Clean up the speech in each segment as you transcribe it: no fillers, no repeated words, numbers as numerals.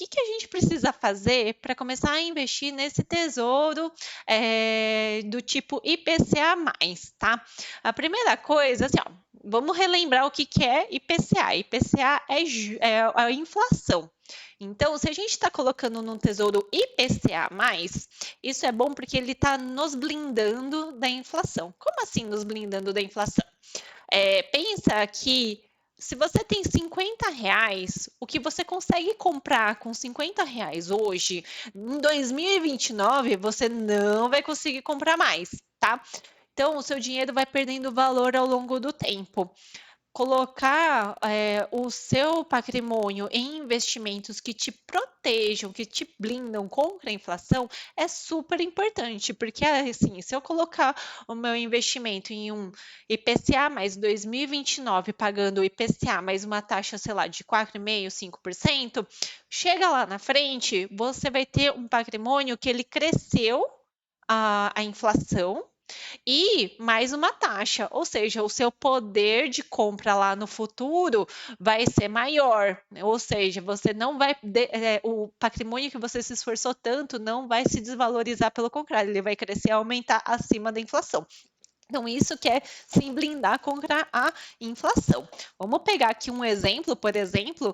que a gente precisa fazer para começar a investir nesse tesouro do tipo IPCA+, tá? A primeira coisa, assim, ó, vamos relembrar o que é IPCA. IPCA é a inflação. Então, se a gente está colocando num tesouro IPCA+, isso é bom porque ele está nos blindando da inflação. Como assim nos blindando da inflação? Pensa que se você tem R$ 50, o que você consegue comprar com R$ 50 hoje, em 2029, você não vai conseguir comprar mais, tá? Então, o seu dinheiro vai perdendo valor ao longo do tempo. Colocar o seu patrimônio em investimentos que te protejam, que te blindam contra a inflação, é super importante, porque assim, se eu colocar o meu investimento em um IPCA mais 2029, pagando o IPCA mais uma taxa, sei lá, de 4,5%, 5%, chega lá na frente, você vai ter um patrimônio que ele cresceu a inflação e mais uma taxa, ou seja, o seu poder de compra lá no futuro vai ser maior, né? Ou seja, você não vai, o patrimônio que você se esforçou tanto não vai se desvalorizar, pelo contrário, ele vai crescer e aumentar acima da inflação. Então, isso que é se blindar contra a inflação. Vamos pegar aqui um exemplo, por exemplo,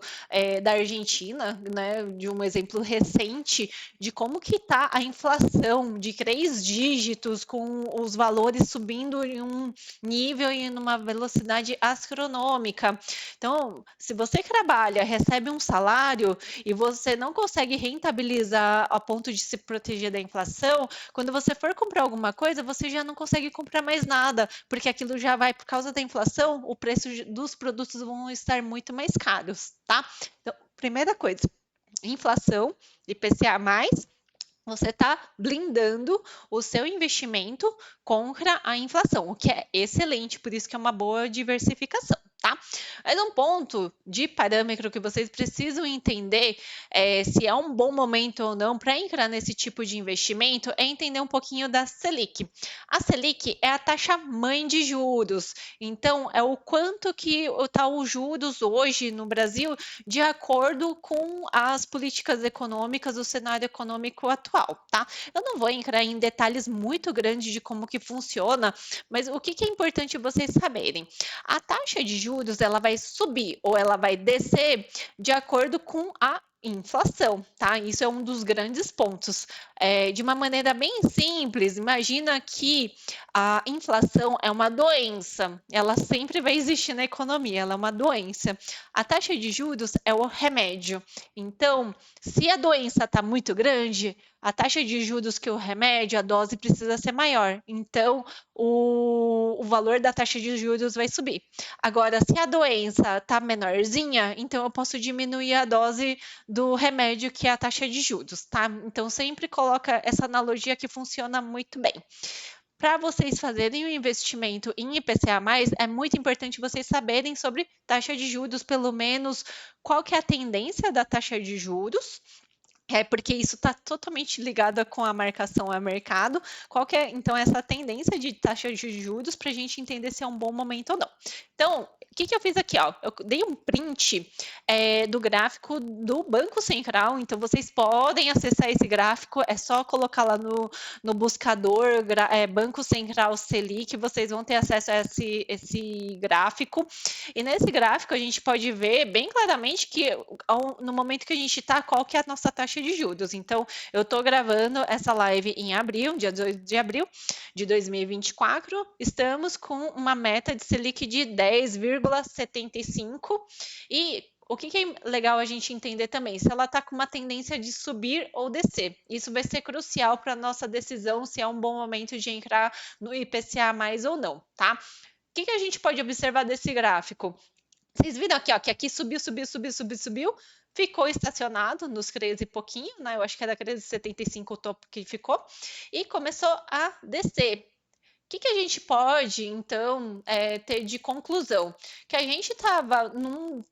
da Argentina, né, de um exemplo recente de como que está a inflação de 3 dígitos, com os valores subindo em um nível e numa velocidade astronômica. Então, se você trabalha, recebe um salário e você não consegue rentabilizar a ponto de se proteger da inflação, quando você for comprar alguma coisa, você já não consegue comprar mais nada, porque aquilo já vai, por causa da inflação, o preço dos produtos vão estar muito mais caros, tá? Então, primeira coisa, inflação, IPCA+, você está blindando o seu investimento contra a inflação, o que é excelente, por isso que é uma boa diversificação, tá? Mas um ponto de parâmetro que vocês precisam entender se é um bom momento ou não para entrar nesse tipo de investimento é entender um pouquinho da Selic. A Selic é a taxa mãe de juros, então é o quanto que está os juros hoje no Brasil de acordo com as políticas econômicas, o cenário econômico atual, tá? Eu não vou entrar em detalhes muito grandes de como que funciona, mas o que é importante vocês saberem? A taxa de juros, ela vai subir ou ela vai descer de acordo com a inflação, tá? Isso é um dos grandes pontos. De uma maneira bem simples, imagina que a inflação é uma doença, ela sempre vai existir na economia, ela é uma doença. A taxa de juros é o remédio. Então, se a doença está muito grande, a taxa de juros que o remédio, a dose precisa ser maior. Então, o valor da taxa de juros vai subir. Agora, se a doença está menorzinha, então eu posso diminuir a dose do remédio, que é a taxa de juros, tá? Então, sempre coloca essa analogia que funciona muito bem. Para vocês fazerem o investimento em IPCA+, é muito importante vocês saberem sobre taxa de juros, pelo menos qual que é a tendência da taxa de juros, porque isso está totalmente ligado com a marcação a mercado. Qual que é, então, essa tendência de taxa de juros para a gente entender se é um bom momento ou não. Então, o que eu fiz aqui? Ó? Eu dei um print do gráfico do Banco Central, então vocês podem acessar esse gráfico, é só colocar lá no buscador Banco Central Selic, vocês vão ter acesso a esse gráfico. E nesse gráfico a gente pode ver bem claramente que no momento que a gente está, qual que é a nossa taxa de juros. Então, eu estou gravando essa live em abril, dia 2 de abril de 2024. Estamos com uma meta de Selic de 10,75 e o que é legal a gente entender também? Se ela está com uma tendência de subir ou descer. Isso vai ser crucial para a nossa decisão se é um bom momento de entrar no IPCA mais ou não, tá? O que a gente pode observar desse gráfico? Vocês viram aqui, ó, que aqui subiu, ficou estacionado nos 13 e pouquinho, né? Eu acho que era 13,75 o topo que ficou, e começou a descer. O que a gente pode, então, ter de conclusão? Que a gente estava num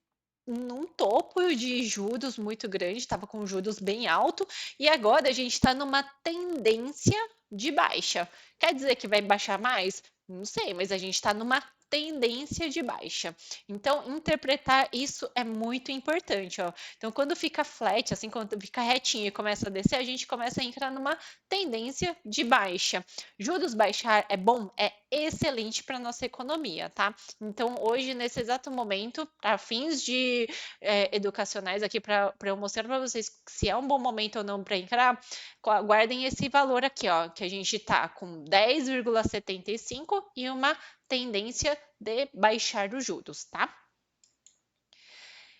topo de juros muito grande, estava com juros bem alto, e agora a gente está numa tendência de baixa. Quer dizer que vai baixar mais? Não sei, mas a gente está numa tendência de baixa. Então, interpretar isso é muito importante, ó. Então, quando fica flat, assim, quando fica retinho e começa a descer, a gente começa a entrar numa tendência de baixa. Juros baixar é bom? É excelente para nossa economia, tá? Então, hoje, nesse exato momento, para fins de educacionais aqui, para eu mostrar para vocês se é um bom momento ou não para entrar, guardem esse valor aqui, ó, que a gente tá com 10,75 e uma tendência de baixar os juros, tá?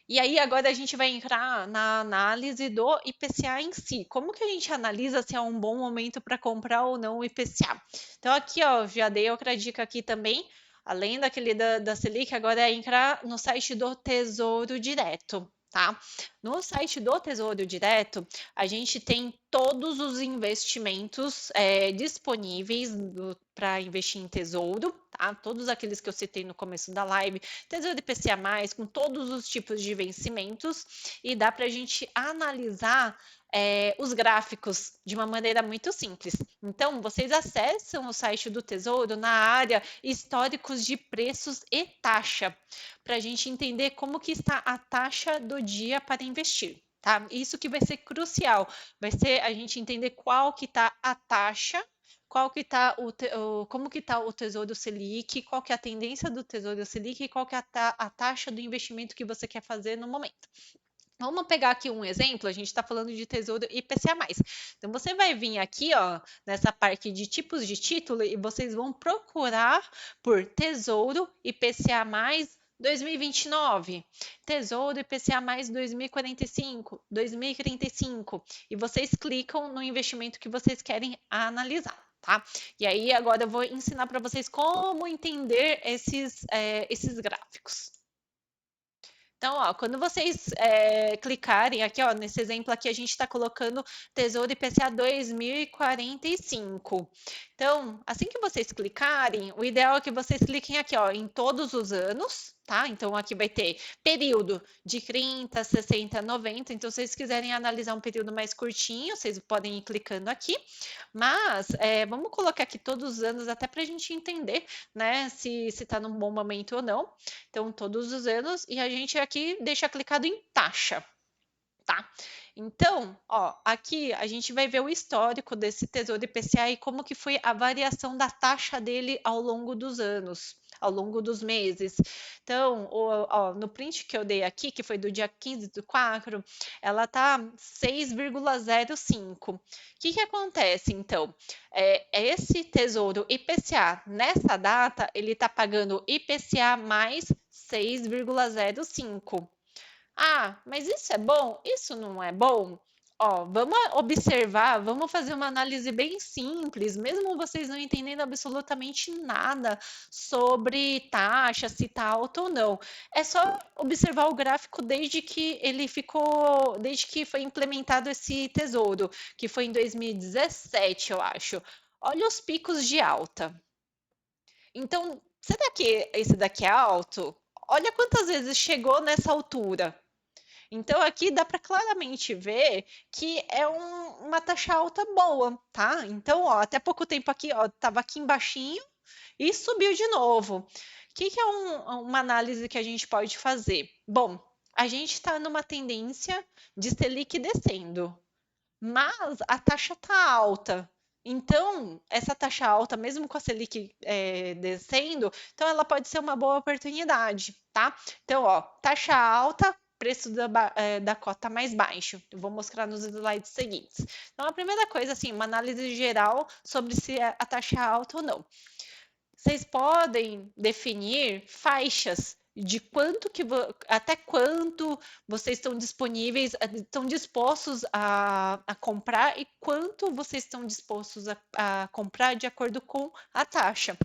E aí agora a gente vai entrar na análise do IPCA em si. Como que a gente analisa se é um bom momento para comprar ou não o IPCA? Então aqui, ó, já dei outra dica aqui também, além daquele da Selic, agora é entrar no site do Tesouro Direto. Tá? No site do Tesouro Direto, a gente tem todos os investimentos disponíveis para investir em tesouro, tá? Todos aqueles que eu citei no começo da live, tesouro IPCA+, com todos os tipos de vencimentos, e dá para a gente analisar os gráficos de uma maneira muito simples. Então, vocês acessam o site do Tesouro na área históricos de preços e taxa, para a gente entender como que está a taxa do dia para investir. Tá? Isso que vai ser crucial, vai ser a gente entender qual que está a taxa, qual que tá como que está o Tesouro Selic, qual que é a tendência do Tesouro Selic e qual que é a taxa do investimento que você quer fazer no momento. Vamos pegar aqui um exemplo, a gente está falando de Tesouro IPCA+. Então, você vai vir aqui, ó, nessa parte de tipos de título e vocês vão procurar por Tesouro IPCA+, 2029, Tesouro IPCA mais 2045, 2035, e vocês clicam no investimento que vocês querem analisar, tá? E aí agora eu vou ensinar para vocês como entender esses gráficos. Então, ó, quando vocês clicarem aqui, ó, nesse exemplo aqui, a gente está colocando Tesouro IPCA 2045. Então, assim que vocês clicarem, o ideal é que vocês cliquem aqui, ó, em todos os anos, tá? Então, aqui vai ter período de 30, 60, 90. Então, se vocês quiserem analisar um período mais curtinho, vocês podem ir clicando aqui. Mas, vamos colocar aqui todos os anos, até para a gente entender, né, se está num bom momento ou não. Então, todos os anos, e a gente aqui deixa clicado em taxa, tá? Então, ó, aqui a gente vai ver o histórico desse Tesouro IPCA e como que foi a variação da taxa dele ao longo dos anos, ao longo dos meses. Então, ó, no print que eu dei aqui, que foi do dia 15/4, ela tá 6,05. O que acontece, então? Esse Tesouro IPCA, nessa data, ele tá pagando IPCA mais 6,05. Ah, mas isso é bom? Isso não é bom? Ó, vamos observar, vamos fazer uma análise bem simples, mesmo vocês não entendendo absolutamente nada sobre taxa, se está alto ou não. É só observar o gráfico desde que foi implementado esse tesouro, que foi em 2017, eu acho. Olha os picos de alta. Então, será que esse daqui é alto? Olha quantas vezes chegou nessa altura. Então, aqui dá para claramente ver que é uma taxa alta boa, tá? Então, ó, até pouco tempo aqui, ó, estava aqui embaixinho e subiu de novo. O que é uma análise que a gente pode fazer? Bom, a gente está numa tendência de Selic descendo, mas a taxa está alta. Então, essa taxa alta, mesmo com a Selic descendo, então ela pode ser uma boa oportunidade, tá? Então, ó, taxa alta, preço da cota mais baixo. Eu vou mostrar nos slides seguintes. Então, a primeira coisa, assim, uma análise geral sobre se a taxa é alta ou não. Vocês podem definir faixas de até quanto vocês estão disponíveis, estão dispostos a comprar e quanto vocês estão dispostos a comprar de acordo com a taxa.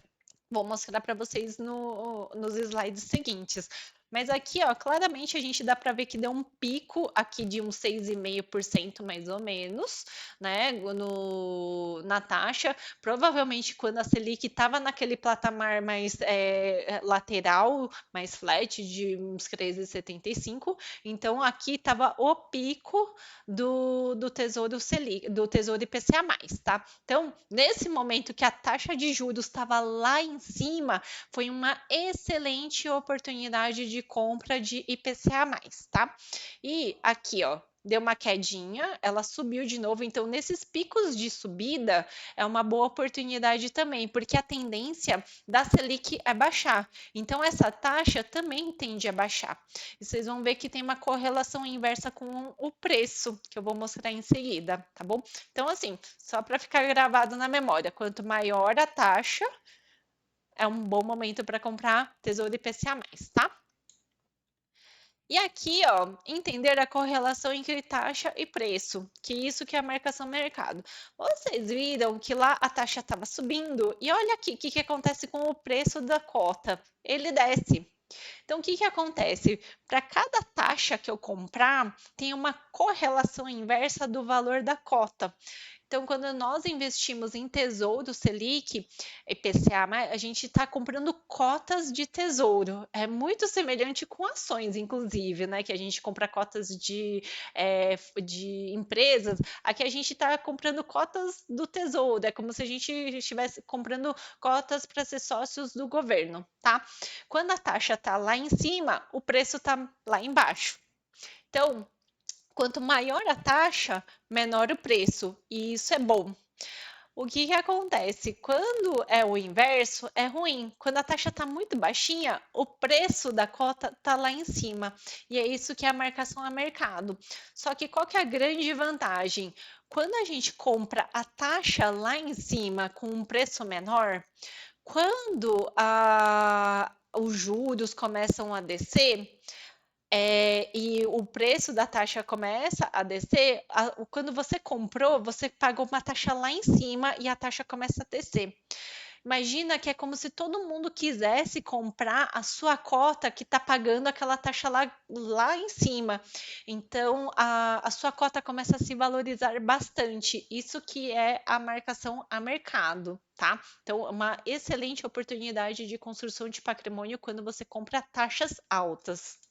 Vou mostrar para vocês nos slides seguintes. Mas aqui, ó, claramente a gente dá para ver que deu um pico aqui de uns 6,5% mais ou menos, né, na taxa. Provavelmente quando a Selic estava naquele patamar mais lateral, mais flat, de uns 13,75. Então aqui estava o pico do Tesouro Selic, do Tesouro IPCA+, tá? Então, nesse momento que a taxa de juros estava lá em cima, foi uma excelente oportunidade de compra de IPCA+, tá? E aqui, ó, deu uma quedinha, ela subiu de novo, então nesses picos de subida é uma boa oportunidade também, porque a tendência da Selic é baixar. Então essa taxa também tende a baixar. E vocês vão ver que tem uma correlação inversa com o preço, que eu vou mostrar em seguida, tá bom? Então assim, só para ficar gravado na memória, quanto maior a taxa, é um bom momento para comprar Tesouro IPCA+, tá? E aqui, ó, entender a correlação entre taxa e preço, que isso que é a marcação mercado. Vocês viram que lá a taxa estava subindo e olha aqui o que acontece com o preço da cota. Ele desce. Então, o que acontece? Para cada taxa que eu comprar, tem uma correlação inversa do valor da cota. Então, quando nós investimos em Tesouro Selic, IPCA, a gente está comprando cotas de tesouro. É muito semelhante com ações, inclusive, né? Que a gente compra cotas de empresas. Aqui a gente está comprando cotas do tesouro. É como se a gente estivesse comprando cotas para ser sócios do governo, tá? Quando a taxa está lá em cima, o preço está lá embaixo. Então, quanto maior a taxa, menor o preço, e isso é bom. O que acontece? Quando é o inverso, é ruim. Quando a taxa está muito baixinha, o preço da cota está lá em cima. E é isso que é a marcação a mercado. Só que qual que é a grande vantagem? Quando a gente compra a taxa lá em cima com um preço menor, quando os juros começam a descer, e o preço da taxa começa a descer, quando você comprou, você pagou uma taxa lá em cima e a taxa começa a descer. Imagina que é como se todo mundo quisesse comprar a sua cota que está pagando aquela taxa lá em cima. Então, a sua cota começa a se valorizar bastante. Isso que é a marcação a mercado, tá? Então, uma excelente oportunidade de construção de patrimônio quando você compra taxas altas.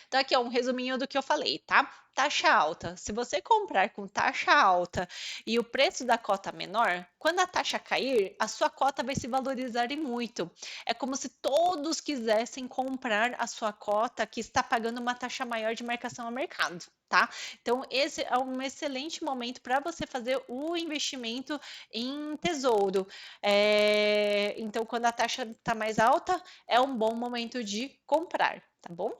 Então, aqui é um resuminho do que eu falei, tá? Taxa alta. Se você comprar com taxa alta e o preço da cota menor, quando a taxa cair, a sua cota vai se valorizar e muito. É como se todos quisessem comprar a sua cota que está pagando uma taxa maior de marcação ao mercado, tá? Então, esse é um excelente momento para você fazer o investimento em tesouro. Então, quando a taxa está mais alta, é um bom momento de comprar, tá bom?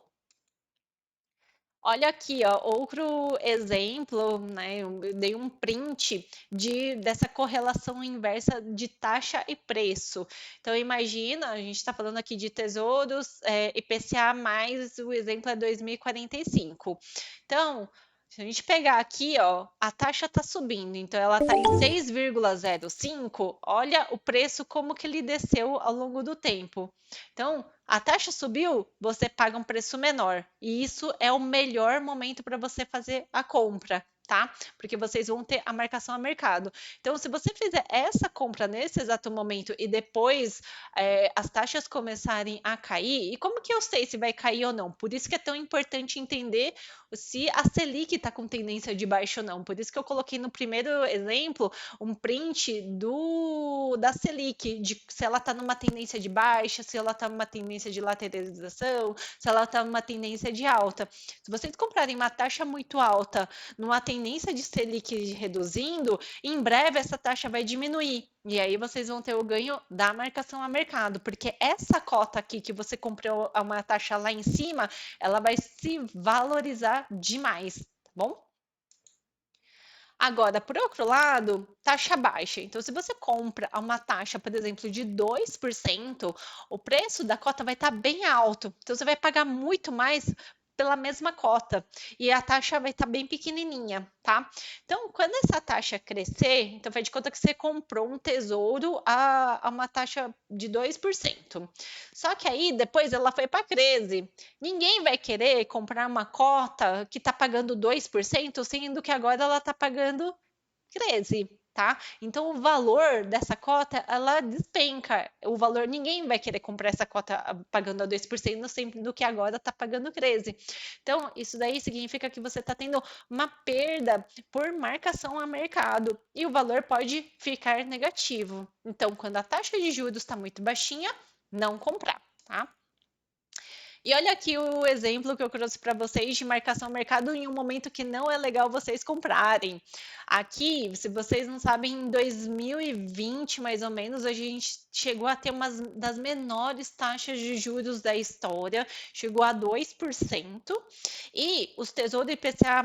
Olha aqui, ó, outro exemplo, né? Eu dei um print dessa correlação inversa de taxa e preço. Então, imagina, a gente está falando aqui de tesouros, IPCA mais o exemplo é 2045. Então, se a gente pegar aqui, ó, a taxa está subindo, então ela está em 6,05. Olha o preço como que ele desceu ao longo do tempo. Então, a taxa subiu, você paga um preço menor. E isso é o melhor momento para você fazer a compra, tá? Porque vocês vão ter a marcação a mercado. Então, se você fizer essa compra nesse exato momento e depois as taxas começarem a cair, e como que eu sei se vai cair ou não? Por isso que é tão importante entender se a Selic está com tendência de baixa ou não. Por isso que eu coloquei no primeiro exemplo um print da Selic, de se ela está numa tendência de baixa, se ela está numa tendência de lateralização, se ela está numa tendência de alta. Se vocês comprarem uma taxa muito alta, numa tendência de Selic reduzindo, em breve essa taxa vai diminuir. E aí vocês vão ter o ganho da marcação a mercado, porque essa cota aqui que você comprou a uma taxa lá em cima, ela vai se valorizar demais, tá bom? Agora, por outro lado, taxa baixa. Então, se você compra a uma taxa, por exemplo, de 2%, o preço da cota vai estar bem alto. Então, você vai pagar muito mais pela mesma cota e a taxa vai estar bem pequenininha, tá? Então, quando essa taxa crescer, então faz de conta que você comprou um tesouro a uma taxa de 2%. Só que aí depois ela foi para 13. Ninguém vai querer comprar uma cota que está pagando 2%, sendo que agora ela está pagando 13, tá? Então o valor dessa cota, ela despenca. O valor, ninguém vai querer comprar essa cota pagando a 2%, sempre do que agora está pagando 13. Então, isso daí significa que você está tendo uma perda por marcação a mercado e o valor pode ficar negativo. Então, quando a taxa de juros está muito baixinha, não comprar, tá? E olha aqui o exemplo que eu trouxe para vocês de marcação mercado em um momento que não é legal vocês comprarem. Aqui, se vocês não sabem, em 2020, mais ou menos, a gente chegou a ter uma das menores taxas de juros da história, chegou a 2%, e os tesouros IPCA+,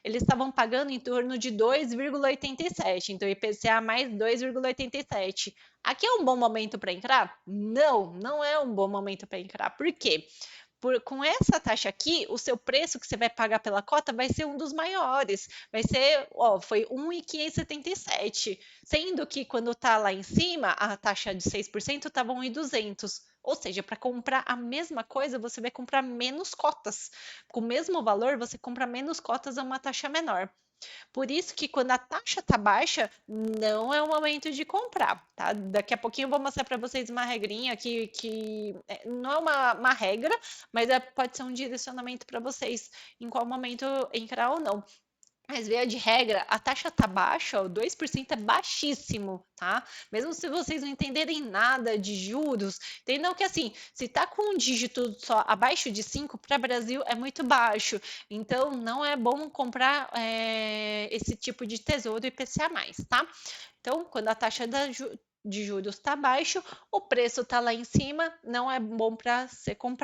eles estavam pagando em torno de 2,87, então IPCA mais 2,87. Aqui é um bom momento para entrar? Não, não é um bom momento para entrar. Por quê? Com essa taxa aqui, o seu preço que você vai pagar pela cota vai ser um dos maiores. Vai ser, ó, foi 1,577, sendo que quando está lá em cima, a taxa de 6% estava 1,200. Ou seja, para comprar a mesma coisa, você vai comprar menos cotas. Com o mesmo valor, você compra menos cotas a uma taxa menor. Por isso que quando a taxa está baixa, não é o momento de comprar, tá? Daqui a pouquinho eu vou mostrar para vocês uma regrinha que não é uma regra, mas pode ser um direcionamento para vocês em qual momento entrar ou não. Mas via de regra, a taxa tá baixa, o 2% é baixíssimo, tá? Mesmo se vocês não entenderem nada de juros, entendam que assim, se tá com um dígito só abaixo de 5 para Brasil é muito baixo. Então, não é bom comprar esse tipo de tesouro IPCA+, tá? Então, quando a taxa de juros está baixo, o preço está lá em cima, não é bom para ser comprado.